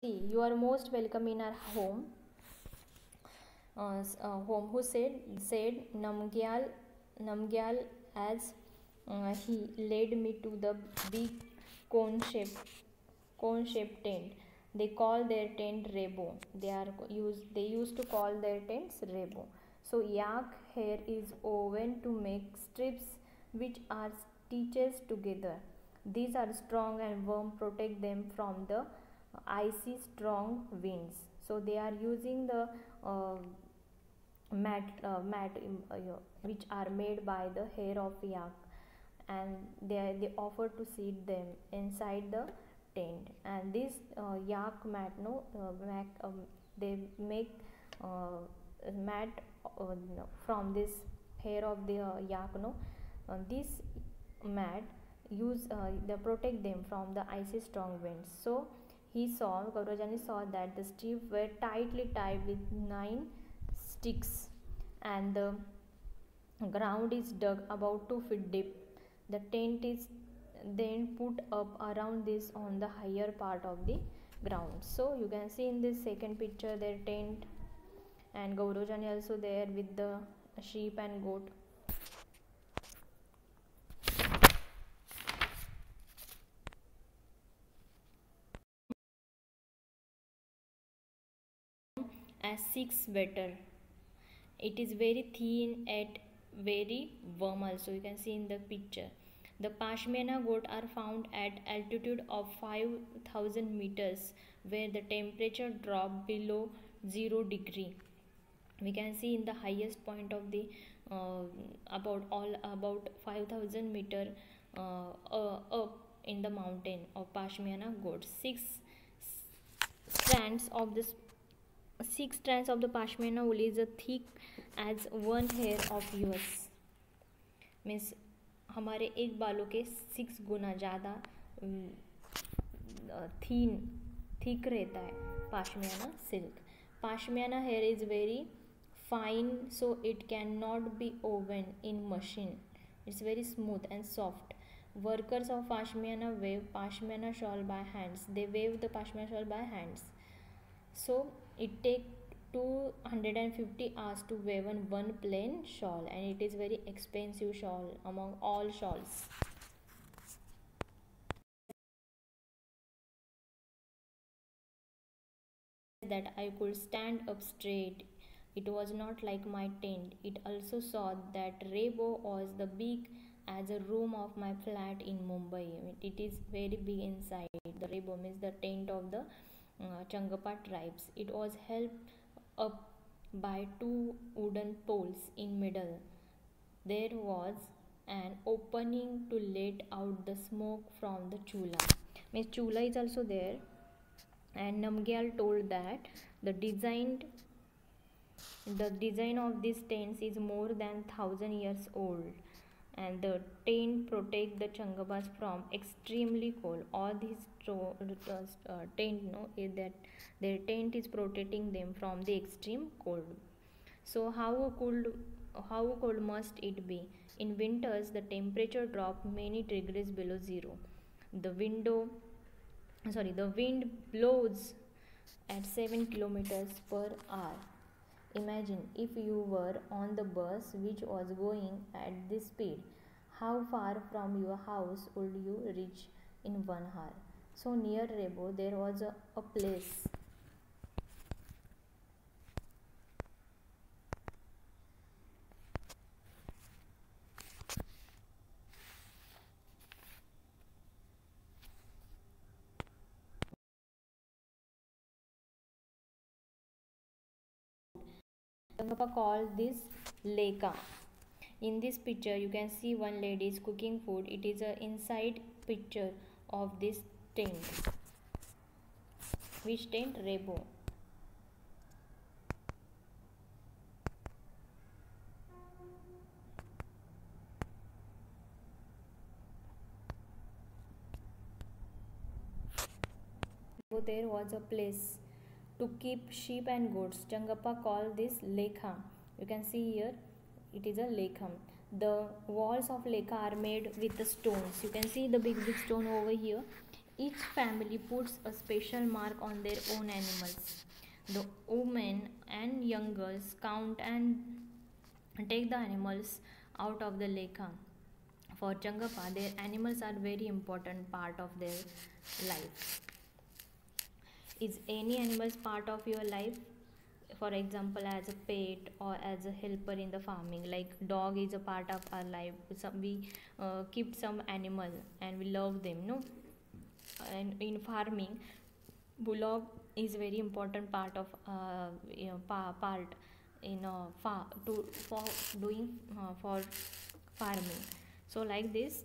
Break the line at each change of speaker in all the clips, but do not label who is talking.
You are most welcome in our home. Home. Who said Namgyal as he led me to the big cone shaped tent. They call their tent rebo. They used to call their tents rebo. So yak hair is woven to make strips which are stitched together. These are strong and warm, protect them from the icy strong winds. So they are using the mat which are made by the hair of yak, and they offer to seat them inside the tent. And this yak mat no mat, they make mat no, from this hair of the yak no this mat use they protect them from the icy strong winds. So Gaurajani saw that the strips were tightly tied with 9 sticks, and the ground is dug about 2 feet deep. The tent is then put up around this on the higher part of the ground. So you can see in this second picture their tent, and Gaurojani also there with the sheep and goat. As 6 better. It is very thin yet very warm also. You can see in the picture. The Pashmina goat are found at altitude of 5000 meters where the temperature drop below 0 degree. We can see in the highest point of the about 5000 meter up in the mountain of Pashmina goat. Strands of this 6 strands of the pashmina wool is as thick as one hair of yours. Means हमारे एक बालों के 6 गुना ज़्यादा thick रहता है pashmina silk. Pashmina hair is very fine, so it cannot be woven in machine. It's very smooth and soft. Workers of pashmiana weave pashmiana shawl by hands. They weave the pashmiana shawl by hands. So it takes 250 hours to weave one plain shawl, and it is very expensive shawl among all shawls. That I could stand up straight. It was not like my tent. It also saw that Rebo was the big as a room of my flat in Mumbai. It is very big inside. The Rebo means the tent of the Changapa tribes. It was held up by 2 wooden poles in middle. There was an opening to let out the smoke from the chula. Means chula is also there, and Namgyal told that the design of these tents is more than 1000 years old, and the tent protect the Changabas from extremely cold. All these tent is that their tent is protecting them from the extreme cold. So how cold must it be? In winters the temperature drop many degrees below zero. The wind blows at 7 kilometers per hour. Imagine if you were on the bus which was going at this speed. How far from your house would you reach in 1 hour? So near Rebo there was a place. Changapa called this leka. In this picture you can see one lady is cooking food. It is a inside picture of this tent. Which tent? Rebo. So there was a place to keep sheep and goats. Changappa called this lekha. You can see here it is a lekham. The walls of lekha are made with the stones. You can see the big stone over here. Each family puts a special mark on their own animals. The women and young girls count and take the animals out of the lekha. For Changappa, their animals are very important part of their life. Is any animals part of your life? For example, as a pet or as a helper in the farming, like dog is a part of our life. We keep some animal and we love them, no? And in farming, bullock is very important part of part in for doing for farming. So like this,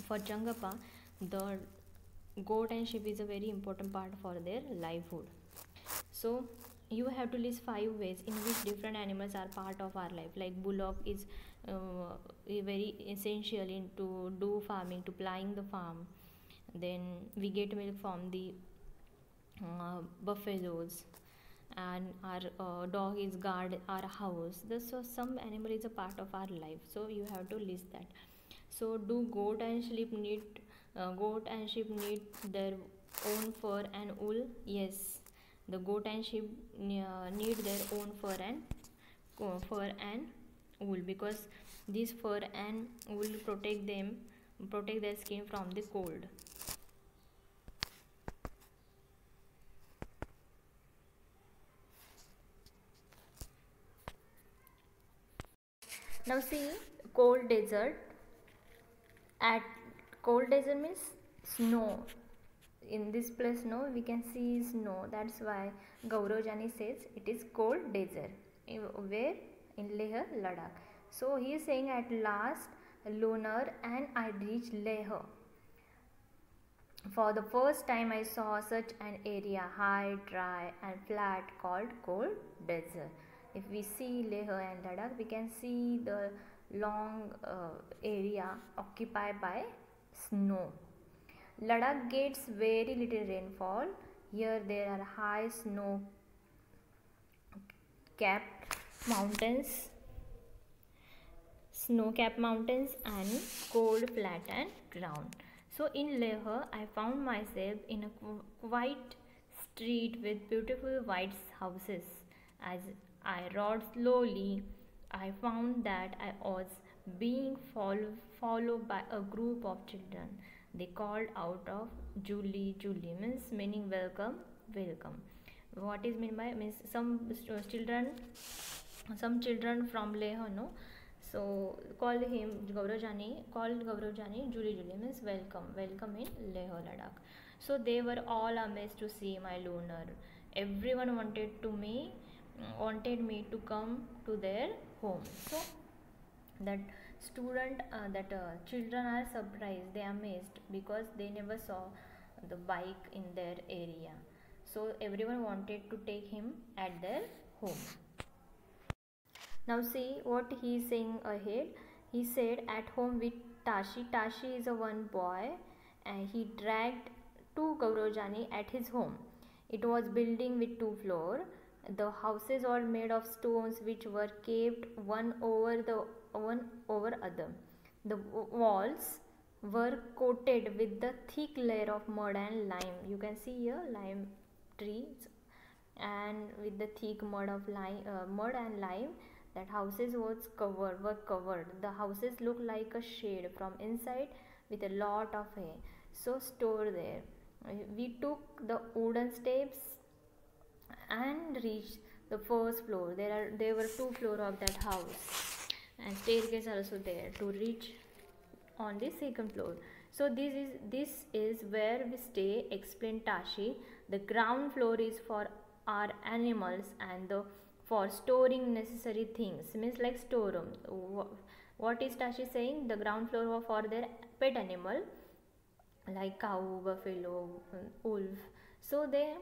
for Changappa, the goat and sheep is a very important part for their livelihood. So you have to list 5 ways in which different animals are part of our life. Like bullock is very essential in to do farming, to plying the farm. Then we get milk from the buffaloes, and our dog is guard our house. So some animal is a part of our life, so you have to list that. So do goat and sheep need their own fur and wool? Yes, the goat and sheep need their own fur and wool, because this fur and wool protect their skin from the cold. Now see, cold desert. At cold desert means snow. In this place, no, we can see snow. That's why Gaurav Jani says it is cold desert. Where? In Leh, Ladakh. So he is saying, at last, lunar, and I reached Leh. For the first time, I saw such an area, high, dry, and flat, called cold desert. If we see Leh and Ladakh, we can see the long area occupied by snow. Ladakh gets very little rainfall. Here there are high snow capped mountains, and cold flattened ground. So in Leh, I found myself in a quiet street with beautiful white houses. As I rode slowly, I found that I was being followed by a group of children. They called out of Julie, Julie meaning welcome, welcome. What is meant by means some children from Leh, no? So called Gaurav Jani, Julie means welcome, welcome in Leh, Ladakh. So they were all amazed to see my lunar. Everyone wanted me to come to their home. So that children are surprised, they are amazed, because they never saw the bike in their area. So everyone wanted to take him at their home. Now see what he is saying ahead. He said, at home with Tashi. Tashi is a one boy, and he dragged to Gaurav Jani at his home. It was building with 2 floors. The houses were made of stones which were kept one over other. The walls were coated with the thick layer of mud and lime. You can see here lime trees, and with the thick mud and lime, that houses were covered. The houses look like a shed from inside, with a lot of hay. So stored there. We took the wooden steps and reached the first floor. There were 2 floors of that house, and staircase also there to reach on the second floor. So this is where we stay, explained Tashi. The ground floor is for our animals and for storing necessary things, means like storeroom. What is Tashi saying? The ground floor for their pet animal, like cow, buffalo, wolf. So they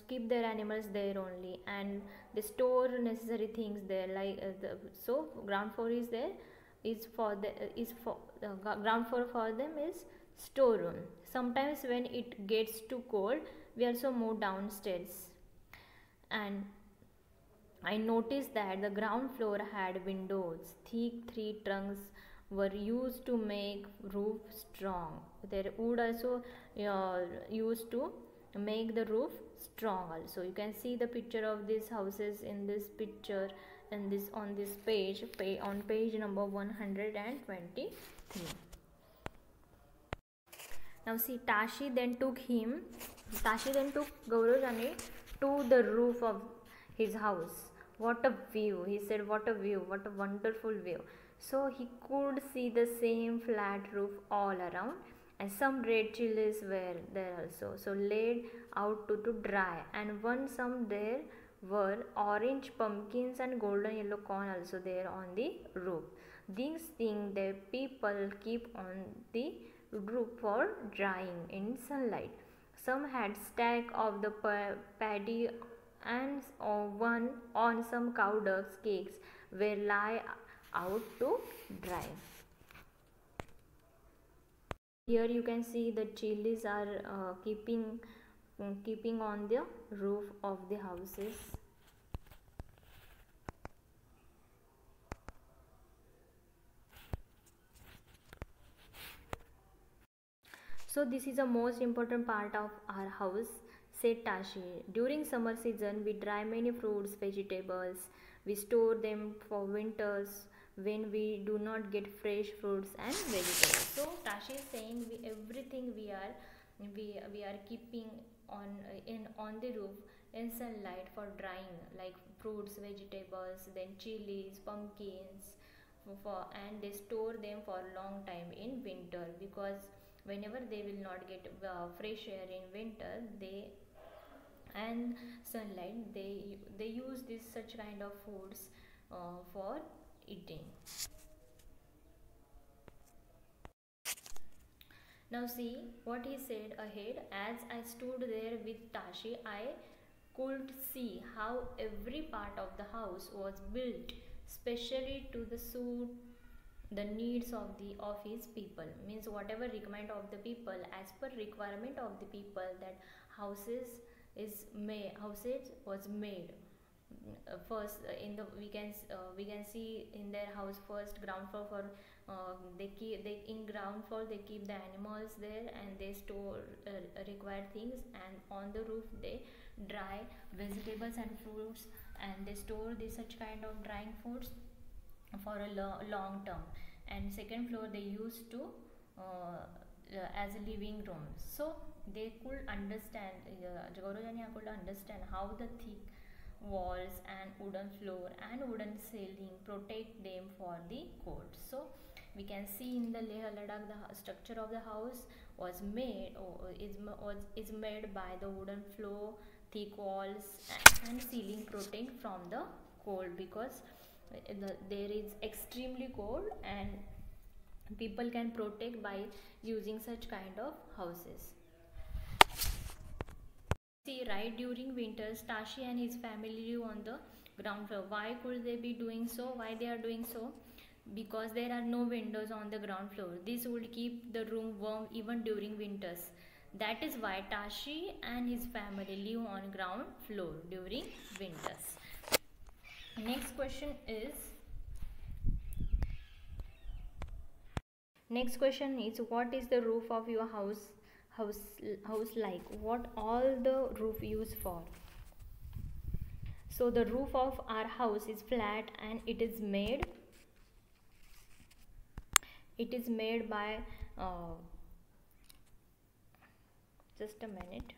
keep their animals there only, and they store necessary things there, like so ground floor is there, ground floor for them is storeroom. Sometimes when it gets too cold, we also move downstairs. And I noticed that the ground floor had windows, thick 3 trunks were used to make roof strong. Their wood also used to make the roof strong also. You can see the picture of these houses in this picture and this on this page, on page number 123. Now see, Tashi then took Gaurojani to the roof of his house. What a view! He said, what a view, what a wonderful view. So he could see the same flat roof all around, and some red chilies were there also. So laid out to dry, and some there were orange pumpkins and golden yellow corn also there on the roof. These things the people keep on the roof for drying in sunlight. Some had stack of the paddy, and one on some cow ducks cakes were lie out to dry. Here you can see the chilies are keeping on the roof of the houses. So this is the most important part of our house, said Tashi. During summer season, we dry many fruits, vegetables. We store them for winters when we do not get fresh fruits and vegetables. So Tashi is saying everything we are keeping on the roof in sunlight for drying, like fruits, vegetables, then chilies, pumpkins, and they store them for a long time in winter, because whenever they will not get fresh air in winter, they and sunlight, they use this such kind of foods for eating. Now see what he said ahead. As I stood there with Tashi, I could see how every part of the house was built specially to the suit the needs of his people. Means whatever requirement of the people, as per requirement of the people, that houses was made. First in the we can see in their house, first ground floor for they in ground floor they keep the animals there, and they store required things, and on the roof they dry vegetables and fruits, and they store this such kind of drying foods for a long term. And second floor they used to as a living room. So they could understand, Gaurojani could understand how the thick walls and wooden floor and wooden ceiling protect them for the cold. So we can see in the Leh Ladakh the structure of the house was made is made by the wooden floor, thick walls and ceiling protect from the cold, because there is extremely cold and people can protect by using such kind of houses. See, right during winters, Tashi and his family live on the ground floor. Why could they be doing so? Why they are doing so? Because there are no windows on the ground floor. This would keep the room warm even during winters. That is why Tashi and his family live on ground floor during winters. Next question is what is the roof of your house like? What all the roof used for? So the roof of our house is flat, and it is made by just a minute.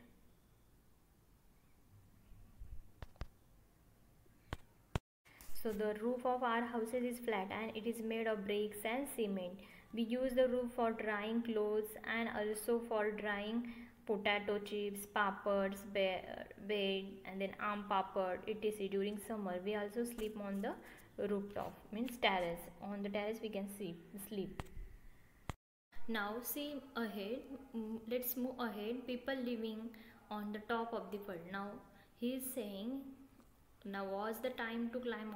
So the roof of our houses is flat, and it is made of bricks and cement. We use the roof for drying clothes and also for drying potato chips, papads, bed, and then arm papad, etc. During summer, we also sleep on the rooftop, means terrace. On the terrace we can sleep. Now see ahead, let's move ahead. People living on the top of the world. Now he is saying, now was the time to climb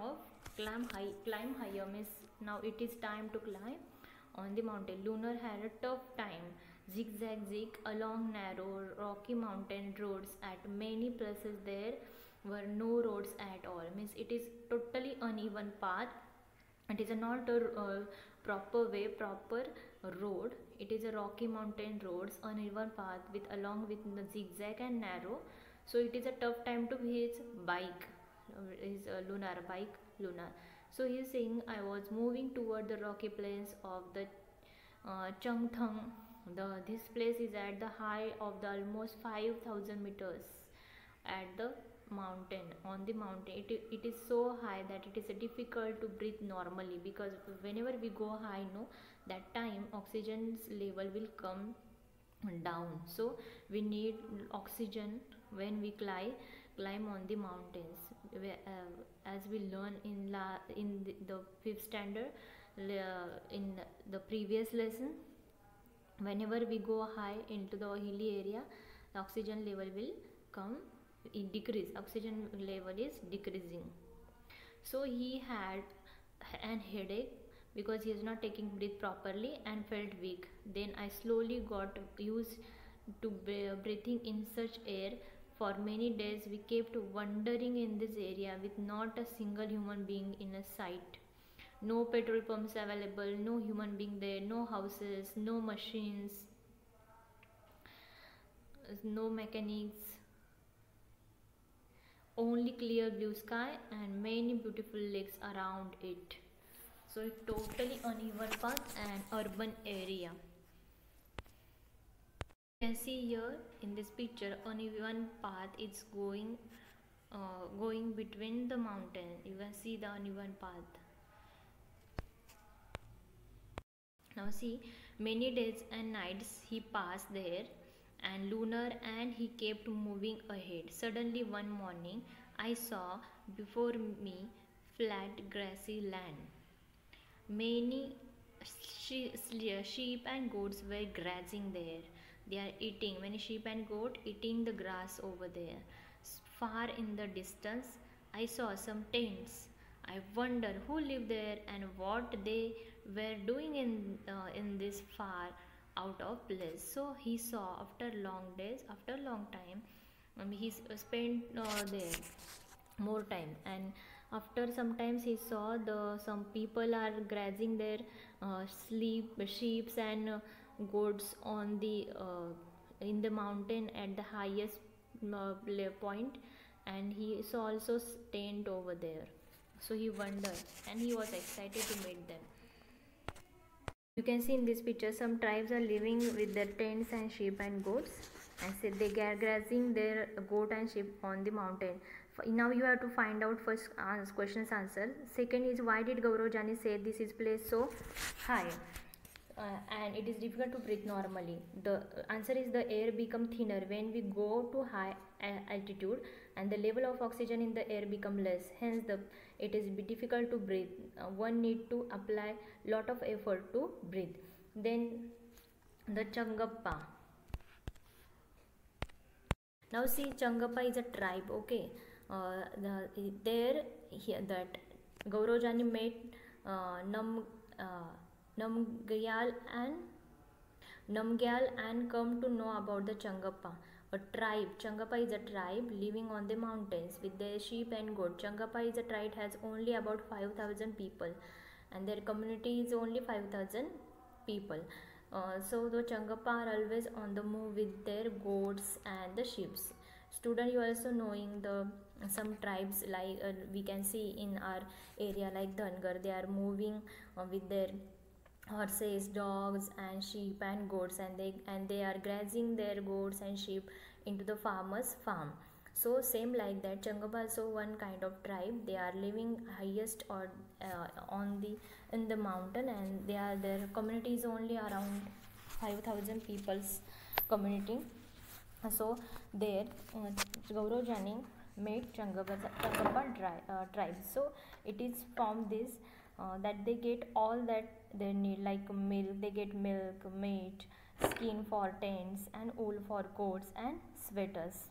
higher, means now it is time to climb on the mountain. Lunar had a tough time zig along narrow rocky mountain roads. At many places there were no roads at all, means it is totally uneven path, It is not a proper road. It is a rocky mountain roads, uneven path with along with the zigzag and narrow. So it is a tough time to his bike, his lunar bike lunar. So he is saying, I was moving toward the rocky plains of the Changthang. This place is at the height of the almost 5,000 meters at the mountain. On the mountain, it is so high that it is difficult to breathe normally, because whenever we go high, no, that time oxygen's level will come down. So we need oxygen when we climb on the mountains. As we learn in the fifth standard, in the previous lesson, whenever we go high into the hilly area, the oxygen level will come decrease. Oxygen level is decreasing. So he had an headache because he is not taking breath properly and felt weak. Then I slowly got used to breathing in such air. For many days we kept wandering in this area with not a single human being in a sight. No petrol pumps available, no human being there, no houses, no machines, no mechanics, only clear blue sky and many beautiful lakes around it. So it's totally uneven path and urban area. You can see here in this picture, uneven path is going between the mountain. You can see the uneven path. Now see, many days and nights he passed there and lunar, and he kept moving ahead. Suddenly one morning I saw before me flat grassy land. Many sheep and goats were grazing there. They are eating, many sheep and goat eating the grass over there. Far in the distance I saw some tents. I wonder who lived there and what they were doing in this far out of place. So he saw after long days, after long time, he spent there more time, and after sometimes he saw some people are grazing their sheep and goats on the in the mountain at the highest point, and he saw also tent over there. So he wondered and he was excited to meet them. You can see in this picture some tribes are living with their tents and sheep and goats, and so they are grazing their goat and sheep on the mountain. Now you have to find out first questions answer. Second is, why did Gaurav Jani say this is place so high and it is difficult to breathe normally? The answer is, the air become thinner when we go to high altitude, and the level of oxygen in the air become less, hence it is difficult to breathe. One need to apply lot of effort to breathe. Then the Changappa. Now see, Changappa is a tribe. Okay, here that Gaurav Jani met Namgyal and come to know about the Changappa, a tribe. Changappa is a tribe living on the mountains with their sheep and goat. Changappa is a tribe has only about 5,000 people, and their community is only 5,000 people. So the Changappa are always on the move with their goats and the sheep. Student, you also knowing the some tribes like we can see in our area like Dhangar. They are moving with their horses, dogs and sheep and goats, and they are grazing their goats and sheep into the farmer's farm. So same like that, Changappa also one kind of tribe. They are living highest or in the mountain, and their community is only around 5,000 people's community. So there Gaurav Jani made Changappa tribe. So it is from this that they get all that they need, like milk. They get milk, meat, skin for tents, and wool for coats and sweaters.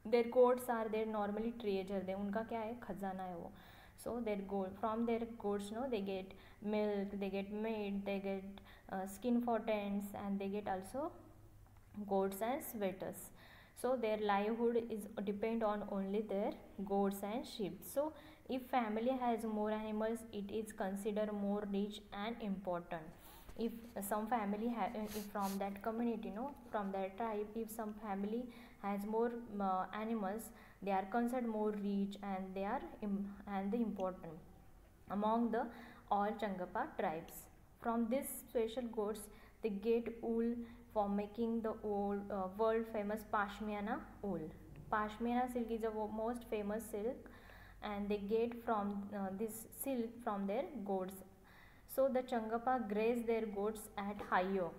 Their coats are their normally treasure. they उनका क्या है, खजाना है वो. So their gold, from their goats, no, they get milk, they get meat, they get skin for tents, and they get also goats and sweaters. So their livelihood is depend on only their goats and sheep. So if family has more animals, it is considered more rich and important. If some family if from that community, no, from that tribe, if some family has more animals, they are considered more rich and they are and the important among the all Changapa tribes. From these special goats, they get wool for making the world famous Pashmiana wool. Pashmiana silk is the most famous silk, and they get from this silk from their goats. So the Changapa graze their goats at Hayo.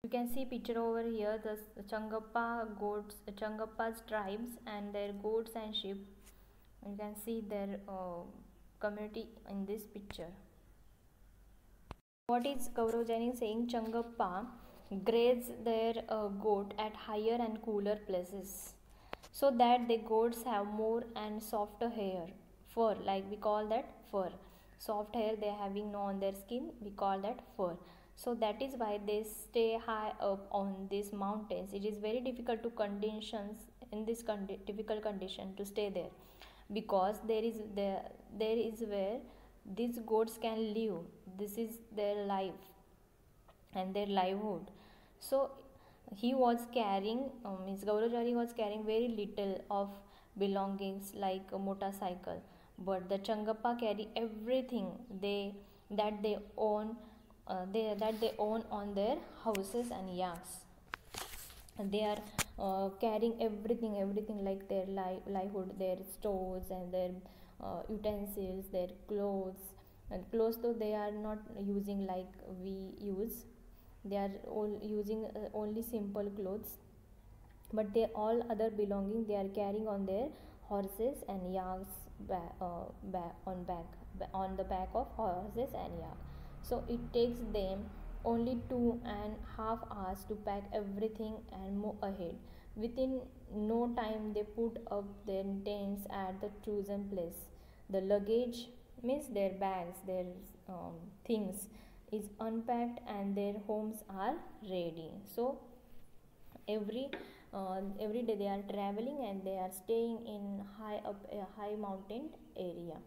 You can see picture over here, the Changappa goats, Changappa's tribes and their goats and sheep. You can see their community in this picture. What is Gaurav Jain saying? Changappa graze their goat at higher and cooler places, so that the goats have more and softer hair, fur, like we call that fur. Soft hair they having on their skin, we call that fur. So that is why they stay high up on these mountains. It is very difficult to conditions in this difficult condition to stay there, because there is where these goats can live. This is their life and their livelihood. So he was carrying, means Gaurajari was carrying very little of belongings like a motorcycle, but the Changappa carry everything they own, that they own on their houses and yaks. And they are carrying everything like their livelihood, their stores and their utensils, their clothes. And clothes though they are not using like we use, they are all using only simple clothes, but they all other belonging they are carrying on their horses and yaks, on the back of horses and yak. So it takes them only 2.5 hours to pack everything and move ahead. Within no time they put up their tents at the chosen place. The luggage, means their bags, their things is unpacked and their homes are ready. So every every day they are traveling and they are staying in high mountain area.